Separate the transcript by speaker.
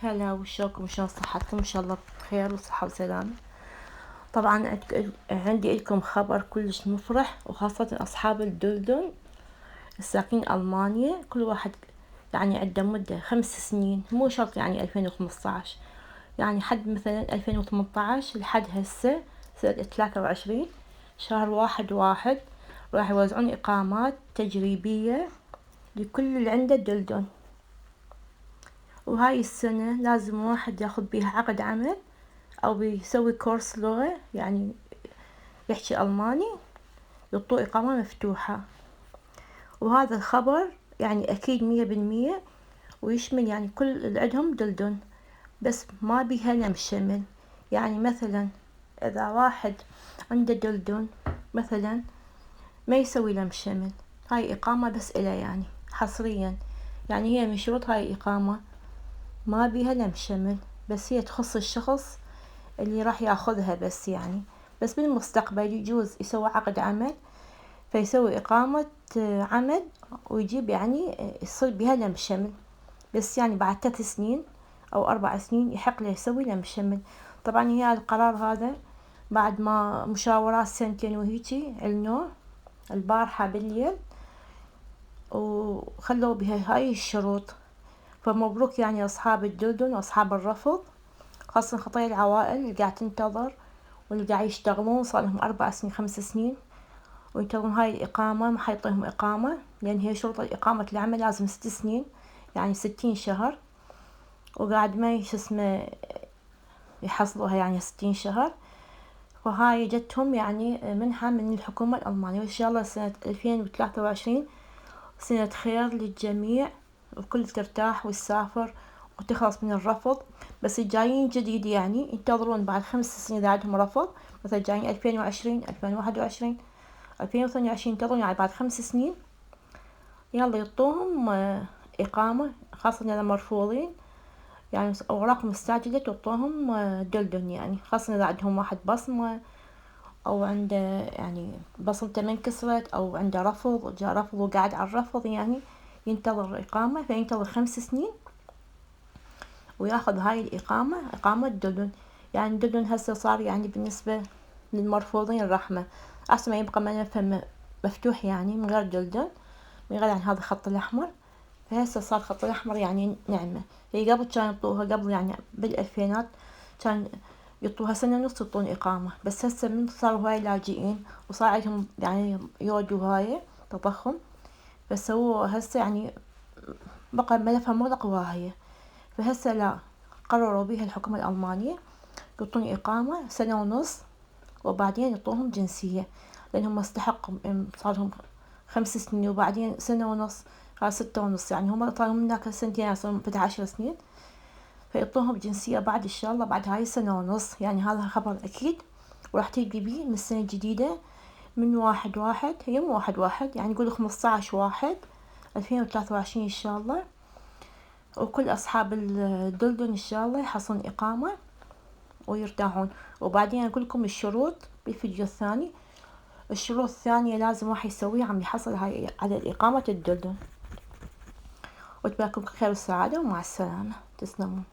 Speaker 1: هلا، وشلونكم؟ شلون صحتكم؟ ان شاء الله بخير وصحة وسلامة. طبعا عندي لكم خبر كلش مفرح، وخاصة اصحاب الدلدل الساكنين المانيا. كل واحد يعني عنده مدة 5 سنين، مو شرط يعني 2015، يعني حد مثلا 2018 لحد هسه سنة 23 شهر 1/1 راح يوزعون اقامات تجريبية لكل اللي عنده دلدل. وهاي السنة لازم واحد ياخذ بيها عقد عمل او بيسوي كورس لغة، يعني يحكي الماني، يعطوه اقامة مفتوحة. وهذا الخبر يعني اكيد 100%، ويشمل يعني كل اللي عندهم دلدل، بس ما بيها لم شمل. يعني مثلا اذا واحد عنده دلدل مثلا ما يسوي لم شمل، هاي اقامة بس إله يعني حصريا، يعني هي من شروط هاي الاقامة ما بيها لم شمل، بس هي تخص الشخص اللي راح ياخذها. بس يعني بس بالمستقبل يجوز يسوي عقد عمل، فيسوي إقامة عمل ويجيب يعني يصير بها لم شمل، بس يعني بعد 3 سنين أو 4 سنين يحق له يسوي لم شمل. طبعا هي القرار هذا بعد ما مشاورات 2 وهيجي علنوه البارحة بالليل، وخلوا بها هاي الشروط. فمبروك يعني أصحاب الدلدل وأصحاب الرفض، خاصة خطايا العوائل اللي قاعد تنتظر واللي قاعد يشتغلون صار لهم 4 سنين 5 سنين وينتظرون هاي الإقامة. ما حيعطيهم إقامة، لأن هي شرط إقامة العمل لازم 6 سنين، يعني 60 شهر، وقاعد ما شو اسمه يحصلوها يعني 60 شهر. فهاي جتهم يعني منحة من الحكومة الألمانية، وإن شاء الله سنة 2023 سنة خير للجميع، والكل ترتاح وتسافر وتخلص من الرفض. بس الجايين جديد يعني ينتظرون بعد 5 سنين إذا عندهم رفض، مثلا جايين 2020 2021 2022 ينتظرون يعني بعد 5 سنين يلا يعطوهم إقامة، خاصة إذا مرفوضين يعني أوراق مستعجلة تعطوهم دلدل، يعني خاصة إذا عندهم واحد بصمة أو عنده يعني بصمته منكسرت أو عنده رفض، جاء رفض وقاعد على الرفض، يعني ينتظر إقامة، فينتظر 5 سنين وياخذ هاي الإقامة، إقامة دلدل. يعني الدلدل هسه صار يعني بالنسبة للمرفوضين رحمة، أحسن ما يبقى ملفه مفتوح يعني من غير دلدل، من غير يعني هذا الخط الأحمر. فهسه صار الخط الأحمر يعني نعمة. هي قبل كان يعطوها، قبل يعني بالألفينات كان يعطوها 1.5 سنة يعطون إقامة، بس هسه من صاروا هواي لاجئين وصار عندهم يعني يود وهاي تضخم، فسووا هسه يعني بقى ملفها مغلق وهاية. فهسه لا، قرروا بها الحكومة الألمانية يعطون إقامة 1.5 سنة وبعدين يعطوهم جنسية، لأنهم استحقوا صار لهم 5 سنين وبعدين 1.5 سنة، هاي 6.5، يعني هم طالوا من هناك 2 سنين، يعني صاروا 11 سنين، فيعطوهم جنسية بعد إن شاء الله بعد هاي 1.5 سنة. يعني هذا خبر أكيد، وراح تيجي بيه من السنة الجديدة من 1/1، هي مو 1/1 يعني نقول 15/1/2023 إن شاء الله. وكل أصحاب الدلدل إن شاء الله يحصلون إقامة ويرتاحون. وبعدين أقول لكم الشروط بالفيديو الثاني. الشروط الثانية لازم واحد يسويها عم يحصل هاي على الإقامة الدلدل. وتباركم خير والسعادة، ومع السلامة، تسلمون.